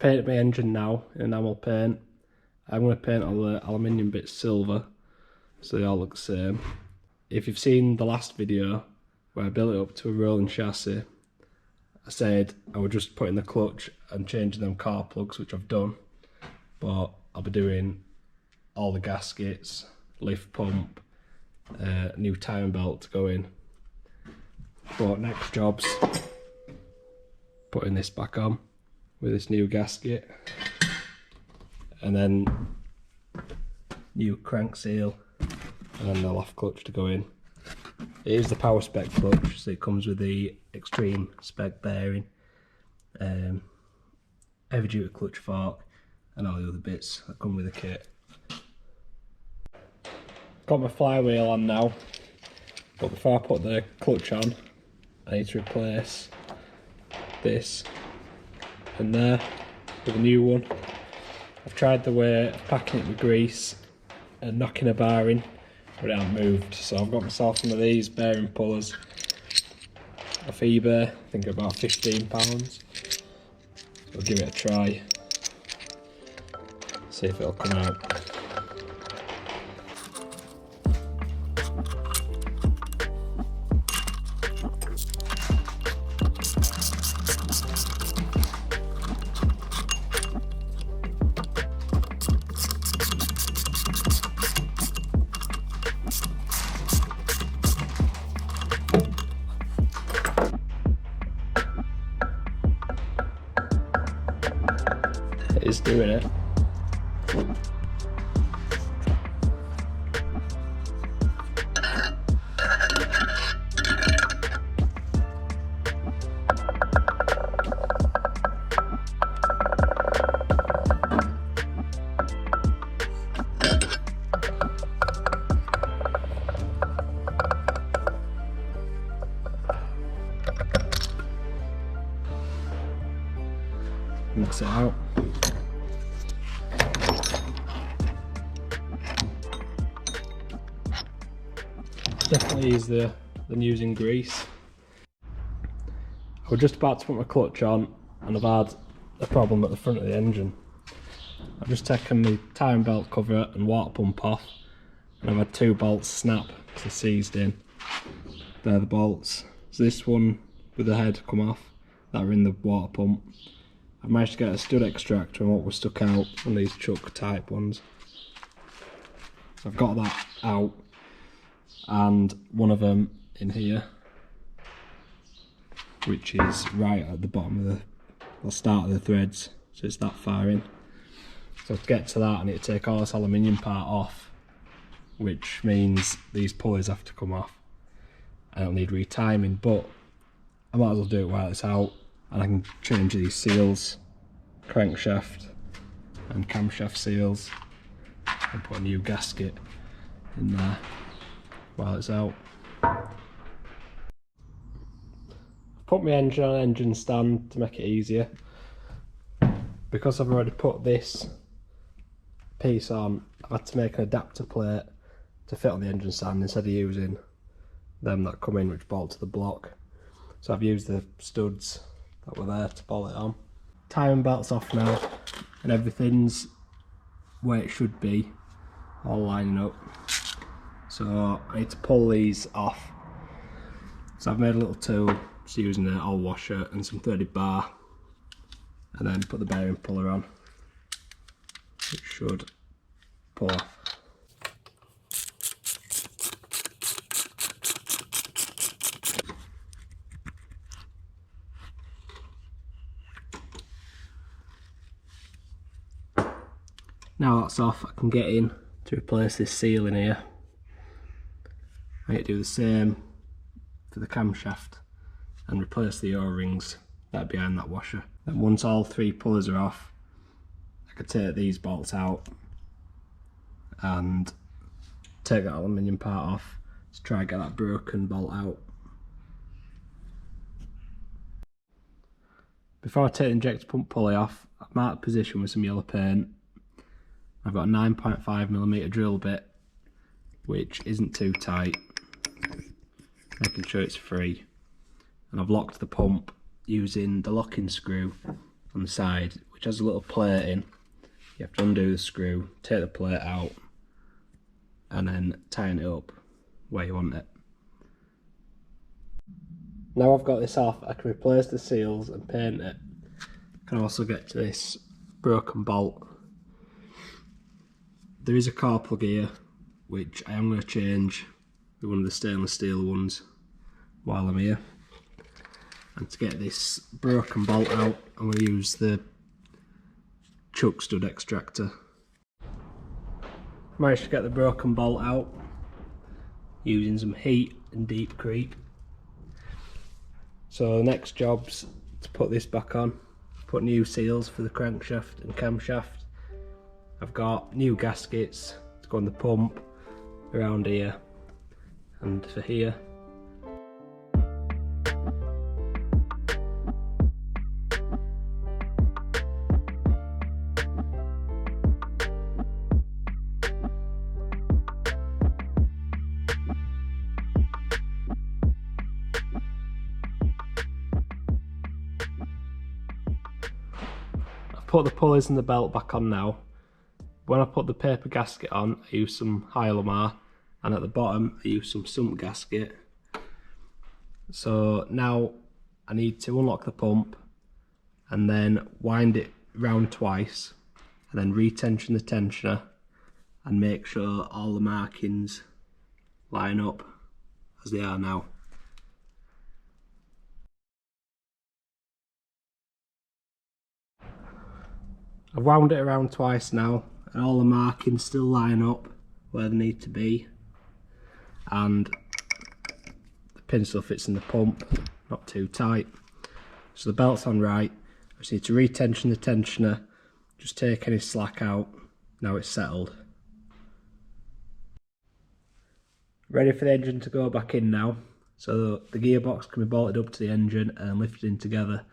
painted my engine now in enamel paint. I'm going to paint all the aluminium bits silver so they all look the same. If you've seen the last video where I built it up to a rolling chassis, I said I would just put in the clutch and changing them car plugs, which I've done, but I'll be doing all the gaskets, lift pump, new timing belt to go in. But next job's putting this back on with this new gasket, and then new crank seal, and then the loft clutch to go in. It is the power spec clutch, so it comes with the extreme spec bearing, heavy duty clutch fork, and all the other bits that come with the kit. Got my flywheel on now, but before I put the clutch on, I need to replace this and there with a new one. I've tried the way of packing it with grease and knocking a bar in, but it hasn't moved, so I've got myself one of these bearing pullers off eBay, I think about £15. I'll give it a try, see if it'll come out. It is doing it. Mix it out. Definitely is than using grease. I was just about to put my clutch on and I've had a problem at the front of the engine. I've just taken the timing belt cover and water pump off, and I've had two bolts snap because they're seized in. They're the bolts. So this one with the head come off, that are in the water pump. I've managed to get a stud extractor and what was stuck out, one of these chuck type ones. So I've got that out, and one of them in here, which is right at the bottom of the start of the threads, so it's that far in. So to get to that, I need to take all this aluminium part off, which means these pulleys have to come off. I don't need retiming, but I might as well do it while it's out, and I can change these seals, crankshaft and camshaft seals, and put a new gasket in there while it's out. Put my engine on an engine stand to make it easier. Because I've already put this piece on, I've had to make an adapter plate to fit on the engine stand instead of using them that come in which bolt to the block. So I've used the studs that were there to bolt it on. Timing belt's off now and everything's where it should be, all lining up. So I need to pull these off. So I've made a little tool just using an oil washer and some 30 bar, and then put the bearing puller on. It should pull off. Now that's off, I can get in to replace this seal in here. I need to do the same for the camshaft and replace the O-rings that are behind that washer. And once all three pullers are off, I can take these bolts out and take that aluminium part off to try and get that broken bolt out. Before I take the injector pump pulley off, I've marked the position with some yellow paint. I've got a 9.5mm drill bit, which isn't too tight, making sure it's free. And I've locked the pump using the locking screw on the side, which which has a little plate in. You have to undo the screw, take the plate out, and then tighten it up where you want it. Now I've got this off, I can replace the seals and paint it. I can also get to this broken bolt. There is a car plug here, which I am going to change with one of the stainless steel ones while I'm here. And to get this broken bolt out, I'm going to use the chuck stud extractor. Managed to get the broken bolt out using some heat and deep creep. So the next job's to put this back on, put new seals for the crankshaft and camshaft. I've got new gaskets to go on the pump around here and for here. I've put the pulleys and the belt back on now. When I put the paper gasket on, I use some Hylamar, and at the bottom I use some sump gasket. So now I need to unlock the pump and then wind it round twice and then retension the tensioner and make sure all the markings line up as they are now. I've wound it around twice now and all the markings still line up where they need to be, and the pin still fits in the pump, not too tight. So the belt's on right. I just need to retension the tensioner, just take any slack out. Now it's settled. Ready for the engine to go back in now. So the gearbox can be bolted up to the engine and lifted in together.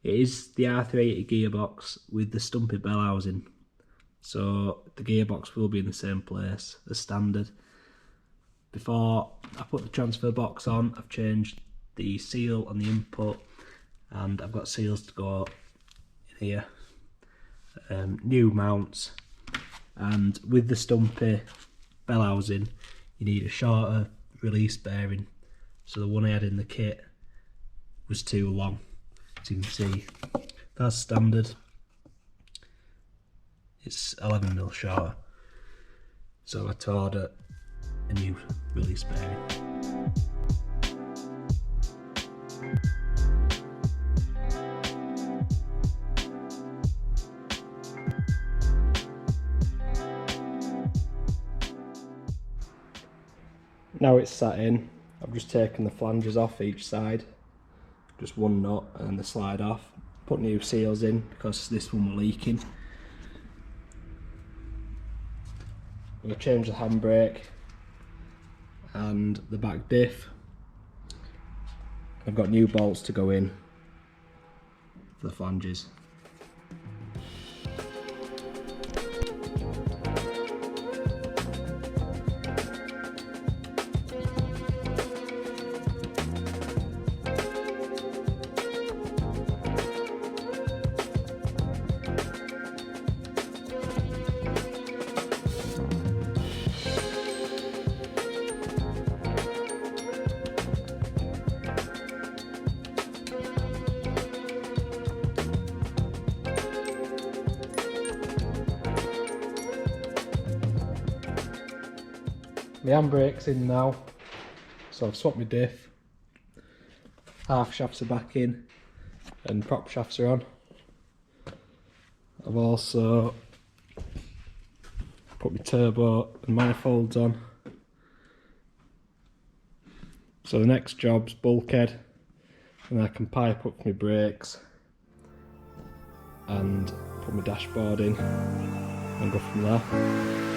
It is the R380 gearbox with the Stumpy bell housing. So the gearbox will be in the same place as standard. Before I put the transfer box on, I've changed the seal on the input and I've got seals to go in here. New mounts, and with the Stumpy bell housing you need a shorter release bearing. So the one I had in the kit was too long. As you can see, that's standard. It's 11mm shorter. So I had to order a new release bearing. Now it's sat in, I've just taken the flanges off each side. Just one nut and the slide off. Put new seals in because this one was leaking. I'm going to change the handbrake and the back diff. I've got new bolts to go in for the flanges. My handbrake's in now, so I've swapped my diff. Half shafts are back in and prop shafts are on. I've also put my turbo and manifolds on. So the next job's bulkhead, and I can pipe up my brakes and put my dashboard in and go from there.